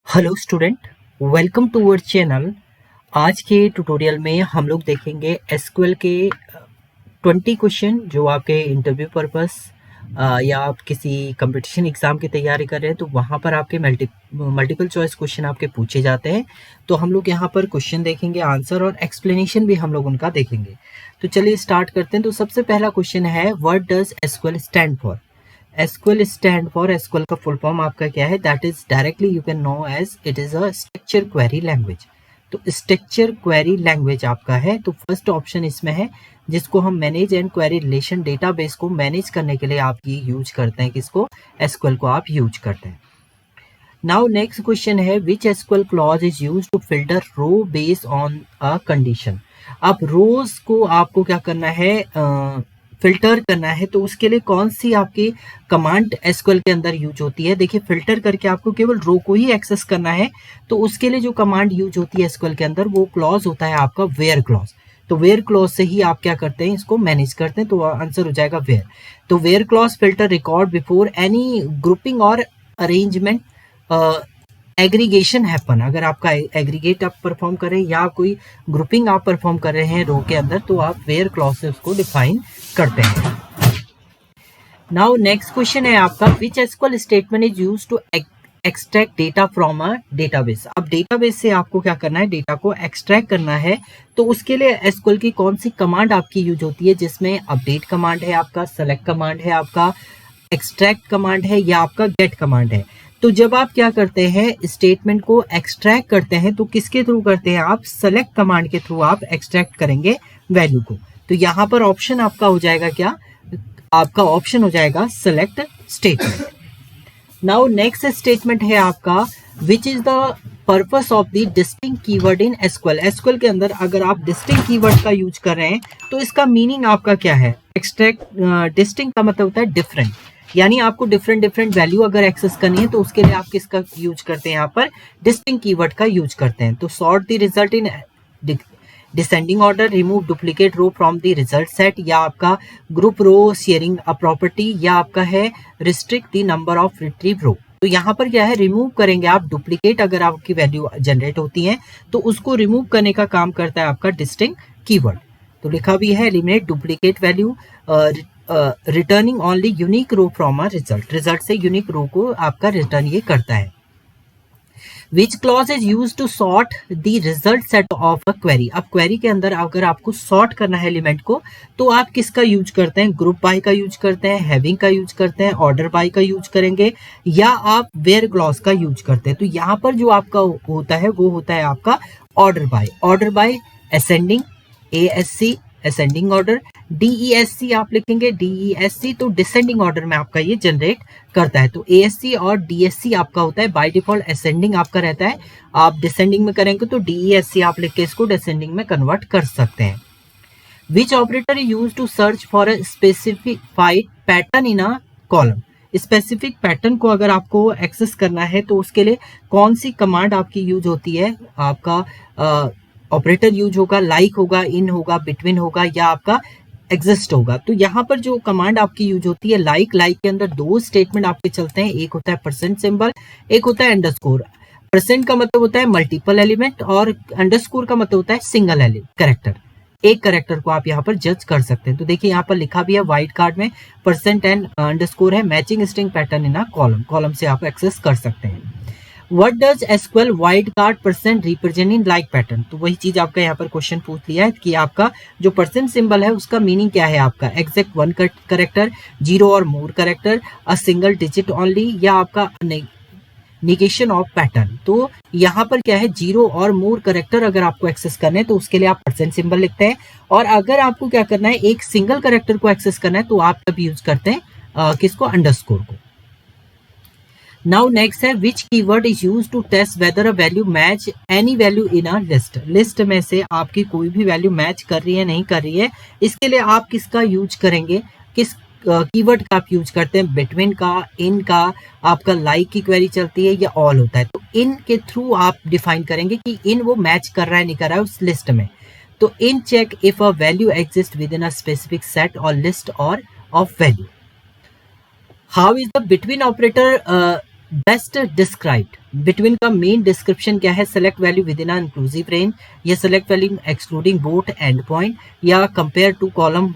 Hello student, welcome to our channel. आज के tutorial में हम लोग देखेंगे एसक्यूएल के 20 क्वेश्चन जो आपके इंटरव्यू पर्पस या आप किसी कंपटीशन एग्जाम की तैयारी कर रहे हैं तो वहाँ पर आपके मल्टीपल चॉइस क्वेश्चन आपके पूछे जाते हैं। तो हम लोग यहाँ पर क्वेश्चन देखेंगे, आंसर और एक्सप्लेनेशन भी हम लोग उनका देखेंगे। तो चलिए स्टार्ट करते हैं। तो सबसे पहला क्वेश्चन है, what does SQL stand for? SQL stand for, SQL का फुल फॉर्म आपका क्या है? That is directly you can know as it is a structure query language. तो स्ट्रक्चर क्वेरी लैंग्वेज आपका है। तो फर्स्ट ऑप्शन इसमें है जिसको हम manage and query relation database को मैनेज करने के लिए आप ये यूज करते हैं। किसको? एसक्यूएल को आप यूज करते हैं। नाउ नेक्स्ट क्वेश्चन है, which SQL clause is use to filter row based on a condition? अब रोज को आपको क्या करना है, फिल्टर करना है। तो उसके लिए कौन सी आपकी कमांड एसक्यूएल के अंदर यूज होती है? देखिए, फिल्टर करके आपको केवल रो को ही एक्सेस करना है। तो उसके लिए जो कमांड यूज होती है एसक्यूएल के अंदर वो क्लॉज होता है आपका वेयर क्लॉज। तो वेयर क्लॉज से ही आप क्या करते हैं, इसको मैनेज करते हैं। तो आंसर हो जाएगा वेयर। तो where clause filter record before any grouping और अरेंजमेंट एग्रीगेशन हैपन। अगर आपका एग्रीगेट आप परफॉर्म करें या कोई ग्रुपिंग आप परफॉर्म कर रहे हैं रो के अंदर, तो आप वेयर क्लॉज से उसको डिफाइन करते हैं। नाउ नेक्स्ट क्वेश्चन है आपका, which SQL statement is used to extract data from a database? अब डेटाबेस से आपको क्या करना है, डेटा को एक्सट्रैक्ट करना है। तो उसके लिए एसक्यूएल की कौन सी कमांड आपकी यूज होती है? जिसमें अपडेट कमांड है आपका, सेलेक्ट कमांड है आपका, एक्सट्रैक्ट कमांड है या आपका गेट कमांड है। तो जब आप क्या करते हैं, स्टेटमेंट को एक्सट्रैक्ट करते हैं तो किसके थ्रू करते हैं आप? सेलेक्ट कमांड के थ्रू आप एक्सट्रैक्ट करेंगे वैल्यू को। तो यहाँ पर ऑप्शन आपका हो जाएगा क्या? आपका ऑप्शन हो जाएगा select statement. Now next statement है आपका, which is the purpose of the distinct keyword in SQL? SQL के अंदर अगर आप डिस्टिंक्ट कीवर्ड का यूज कर रहे हैं तो इसका मीनिंग आपका क्या है? एक्सट्रैक्ट, डिस्टिंक्ट का मतलब होता है डिफरेंट, यानी आपको डिफरेंट डिफरेंट वैल्यू अगर एक्सेस करनी है तो उसके लिए आप किसका यूज करते हैं? यहाँ पर डिस्टिंक्ट कीवर्ड का यूज करते हैं। तो sort the result in descending order, remove duplicate row from the result set, या आपका group row sharing a property, या आपका है restrict the number of retrieve row. तो यहाँ पर क्या है, रिमूव करेंगे आप डुप्लीकेट। अगर आपकी वैल्यू जनरेट होती है तो उसको रिमूव करने का काम करता है आपका डिस्टिंक्ट कीवर्ड। तो लिखा भी है, eliminate duplicate value, returning only unique row from a result. Result से यूनिक रो को आपका रिटर्न ये करता है। Which clause is use to sort the result set of a query? अब क्वेरी के अंदर अगर आपको सॉर्ट करना है एलिमेंट को तो आप किसका यूज करते हैं? ग्रुप बाय का यूज करते हैं, हैविंग का यूज करते हैं, ऑर्डर बाय का यूज करेंगे, या आप वेयर क्लॉज का यूज करते हैं? तो यहाँ पर जो आपका होता है वो होता है आपका order by. Order by ascending, ASC ascending order, DESC आप लिखेंगे, DESC तो डिसेंडिंग ऑर्डर में आपका ये जनरेट करता है। तो ASC और DSC आपका होता है बाय डिफॉल्ट असेंडिंग आपका रहता है। आप डिसेंडिंग में करेंगे तो DESC आप लिख के इसको डिसेंडिंग में कन्वर्ट कर सकते हैं। Which operator use to search for a specified pattern in a column? Specific pattern को अगर आपको एक्सेस करना है तो उसके लिए कौन सी कमांड आपकी यूज होती है? आपका ऑपरेटर यूज होगा, लाइक होगा, इन होगा, बिटवीन होगा, या आपका एग्जिस्ट होगा। तो यहाँ पर जो कमांड आपकी यूज होती है लाइक, लाइक के अंदर दो स्टेटमेंट आपके चलते हैं। एक होता है परसेंट सिंबल, एक होता है अंडरस्कोर। परसेंट का मतलब होता है मल्टीपल एलिमेंट और अंडरस्कोर का मतलब होता है सिंगल कैरेक्टर। एक कैरेक्टर को आप यहाँ पर जज कर सकते हैं। तो देखिए यहाँ पर लिखा भी है व्हाइट कार्ड में, परसेंट एंड अंडरस्कोर है, matching string pattern in a column. Column से आप एक्सेस कर सकते हैं। What does SQL wide card percent represent in like pattern? तो वही चीज आपका यहाँ पर क्वेश्चन पूछ लिया है कि आपका जो परसेंट सिंबल है उसका मीनिंग क्या है? आपका exact one character, zero or more character, a single digit only, या आपका निगेशन ऑफ पैटर्न। तो यहाँ पर क्या है, जीरो और मोर करेक्टर अगर आपको एक्सेस करना है तो उसके लिए आप परसेंट सिंबल लिखते हैं, और अगर आपको क्या करना है, एक सिंगल करेक्टर को एक्सेस करना है तो आप तब यूज करते हैं किसको? अंडरस्कोर को। नाउ नेक्स्ट है, which keyword is use to test whether a value match any value in a list? List में से आपकी कोई भी वैल्यू मैच कर रही है नहीं कर रही है, इसके लिए आप किसका यूज करेंगे? किस कीवर्ड का आप यूज करते हैं? बिटवीन का, इन का, आपका लाइक की क्वेरी चलती है या ऑल होता है? तो इन के थ्रू आप डिफाइन करेंगे कि इन वो मैच कर रहा है नहीं कर रहा है उस लिस्ट में। तो in check if a value exist within a specific set or list or of value. How is the between operator best described between का मेन डिस्क्रिप्शन क्या है, select value within inclusive range, या select value excluding both end point, या compare two column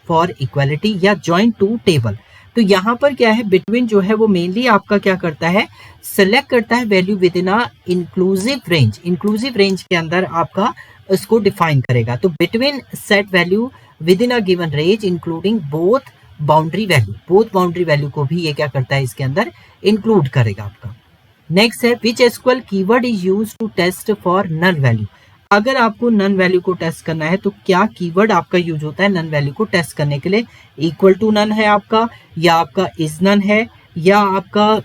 for equality, या join two table. तो यहाँ पर क्या है, बिटवीन जो है वो मेनली आपका क्या करता है, सेलेक्ट करता है value within inclusive range, inclusive range के अंदर आपका इसको डिफाइन करेगा। तो between set value within a given range including both boundary value, both boundary value को भी ये क्या करता है इसके अंदर इंक्लूड करेगा आपका। नेक्स्ट है which SQL keyword is used to test for null value. अगर आपको नन वैल्यू को टेस्ट करना है तो क्या कीवर्ड आपका यूज होता है नन वैल्यू को टेस्ट करने के लिए, इक्वल टू नन है आपका, या आपका इज नन है, या आपका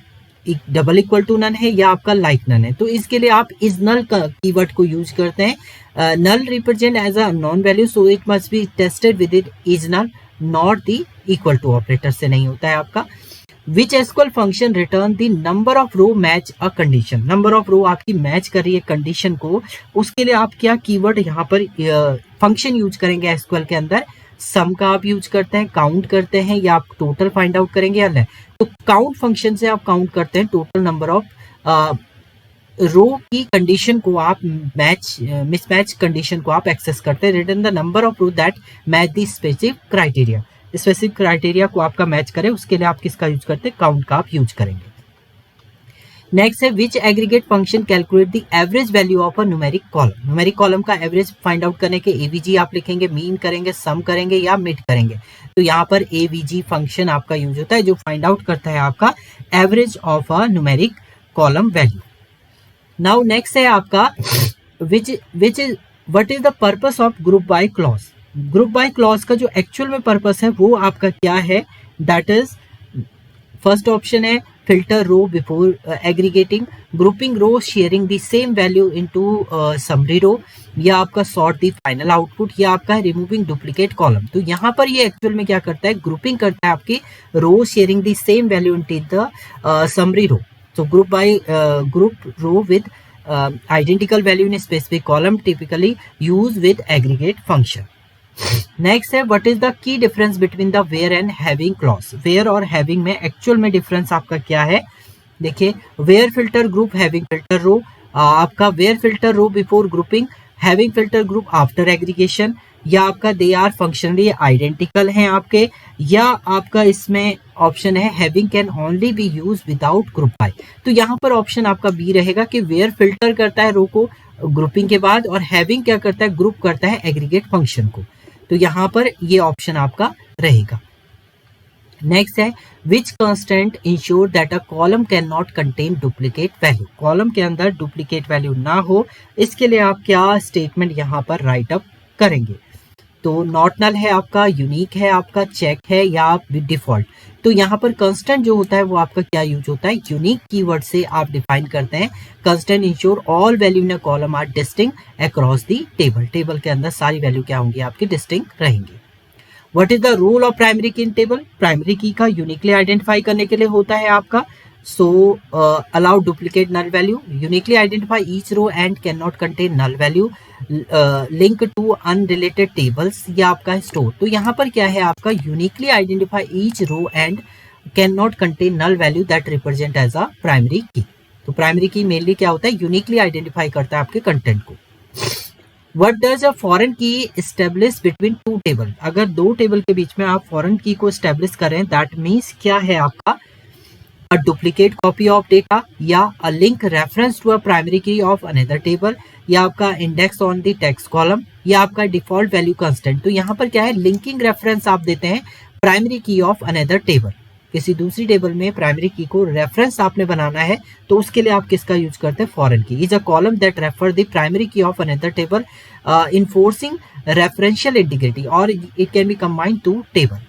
डबल इक्वल टू नन है, या आपका लाइक नन है। तो इसके लिए आप इज नल का कीवर्ड को यूज करते हैं। Null represent as a non value, so it must be tested with it is null, not the equal to operator से नहीं होता है आपका। Which SQL function return the number of row match a condition, number of row आपकी match कर रही है condition को, उसके लिए आप क्या कीवर्ड यहाँ पर फंक्शन यूज करेंगे एसक्यूएल के अंदर, सम का आप यूज करते हैं, काउंट करते हैं, या आप टोटल फाइंड आउट करेंगे, या नहीं। तो काउंट फंक्शन से आप काउंट करते हैं टोटल नंबर ऑफ रो की कंडीशन को, आप मैच मिसमैच कंडीशन को आप एक्सेस करते हैं, return the number of row that match the specific criteria, specific criteria को आपका मैच करे, उसके लिए आप किसका यूज करते हैं, काउंट का आप यूज करेंगे। नेक्स्ट है which aggregate function calculate the average value of a numeric column, numeric column का एवरेज फाइंड आउट करने के एवीजी आप लिखेंगे, मीन करेंगे, सम करेंगे, या मिड करेंगे। तो यहाँ पर एवीजी फंक्शन आपका यूज होता है जो फाइंड आउट करता है आपका average of a numeric column value. Now next है आपका which is what is the purpose of group by clause. Group by clause का जो एक्चुअल में पर्पस है वो आपका क्या है, दैट इज फर्स्ट ऑप्शन है filter row before aggregating, grouping row sharing the same value into summary row, या आपका सॉर्ट द फाइनल आउटपुट, या आपका रिमूविंग डुप्लीकेट कॉलम। तो यहाँ पर ये एक्चुअल में क्या करता है, ग्रुपिंग करता है आपकी row sharing the same value into the summary row. So group row with identical value in a specific column typically used with aggregate function. Next है what is the key difference between the where and having clause। where और having में actual में difference आपका क्या है, देखिए where filter group having filter row, आपका where filter row before grouping, having filter group after aggregation, या आपका दे आर फंक्शनली आइडेंटिकल हैं आपके, या आपका इसमें ऑप्शन है having can only B use without group by. तो यहाँ पर ऑप्शन आपका बी रहेगा कि वेयर फिल्टर करता है रो को ग्रुपिंग के बाद, और हैविंग क्या करता है, ग्रुप करता है एग्रीगेट फंक्शन को। तो यहाँ पर ये ऑप्शन आपका रहेगा। नेक्स्ट है which constraint ensure that a column can not contain duplicate value, column के अंदर डुप्लीकेट वैल्यू ना हो, इसके लिए आप क्या स्टेटमेंट यहाँ पर राइट अप करेंगे। तो नॉट नल है आपका, यूनिक है आपका, चेक है, या आप डिफॉल्ट। तो यहाँ पर कंस्टेंट जो होता है वो आपका क्या यूज होता है, यूनिक कीवर्ड से आप डिफाइन करते हैं। Constant ensure all value in a column are distinct across the table, table के अंदर सारी वैल्यू क्या होंगी आपकी डिस्टिंक्ट रहेंगी। What is the role of primary key in table, primary की का यूनिकली आइडेंटिफाई करने के लिए होता है आपका। So allow duplicate null value, uniquely identify each row and cannot contain null value, link to unrelated tables, या आपका store। तो यहाँ पर क्या है आपका uniquely identify each row and cannot contain null value that represent as a primary key। तो primary key mainly क्या होता है, uniquely identify करता है आपके content को। What does a foreign key establish between two table, अगर दो टेबल के बीच में आप foreign key को establish करें, that means क्या है आपका a duplicate copy of data, या a link reference to a primary key of another table, या आपका index on the text column, या आपका default value constant। तो यहाँ पर क्या है, linking reference आप देते हैं primary key of another table, किसी दूसरी टेबल में प्राइमरी की को रेफरेंस आपने बनाना है, तो उसके लिए आप किसका यूज करते हैं, foreign key. Is a column that refer the primary key of another table enforcing referential integrity, or it can be combined two table.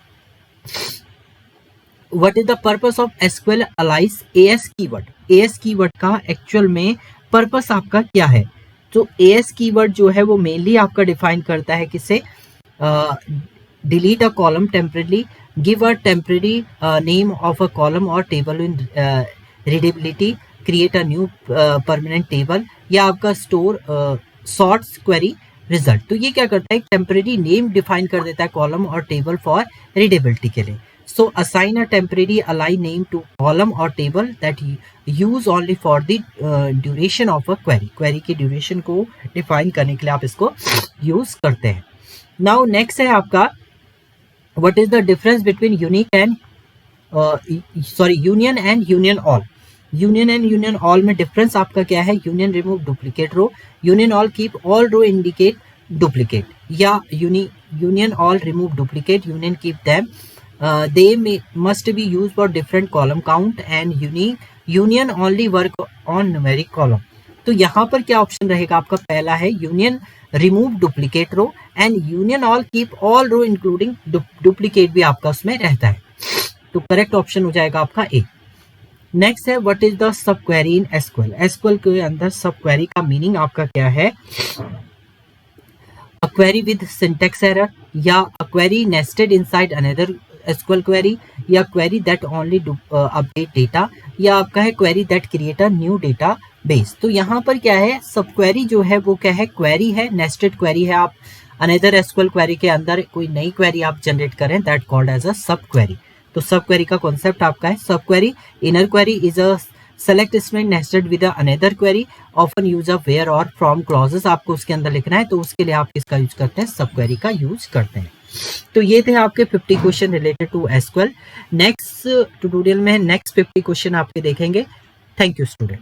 What is the purpose of SQL allies AS keyword, AS keyword का actual में purpose आपका क्या है। तो AS keyword जो है वो mainly आपका डिफाइन करता है किसे, delete a column temporarily, give a temporary name of a column or table in readability, create a new permanent table, या आपका स्टोर सॉर्ट्स क्वेरी रिजल्ट। तो ये क्या करता है, टेम्परेरी नेम डिफाइन कर देता है column or table for readability के लिए। So assign a temporary align name to column or table that use only for the duration of a query. Query की duration को define करने के लिए आप इसको use करते हैं. Now next है आपका what is the difference between unique and union and union all. Union and union all में difference आपका क्या है? Union remove duplicate row, union all keep all row indicate duplicate, या union all remove duplicate, union keep them. They must be used for different column count and union only work on numeric column. तो यहाँ पर क्या option रहेगा आपका? पहला है union remove duplicate row and union all keep all row including duplicate भी आपका उसमें रहता है. तो करेक्ट ऑप्शन हो जाएगा आपका ए. नेक्स्ट है what is the sub query in SQL. SQL के अंदर सब क्वेरी का मीनिंग आपका क्या है? A query with syntax error, या a query nested inside another SQL query, या query that only update data, या आपका है query that create a new database. तो यहाँ पर क्या है? सब क्वेरी जो है वो क्या है? क्वेरी है, नेस्टेड क्वेरी है. आप अनदर एसक्यूएल क्वेरी के अंदर कोई नई क्वेरी आप जनरेट करें, दैट कॉल्ड एज अ सब क्वेरी. तो सब क्वेरी का कॉन्सेप्ट आपका है subquery. Inner query is a select statement nested with another query, often use a where or from clauses आपको उसके अंदर लिखना है, तो उसके लिए आप किसका यूज करते हैं? सब क्वेरी का यूज करते हैं. तो ये थे आपके 50 question related to SQL. Next tutorial में नेक्स्ट 50 क्वेश्चन आपके देखेंगे. Thank you student.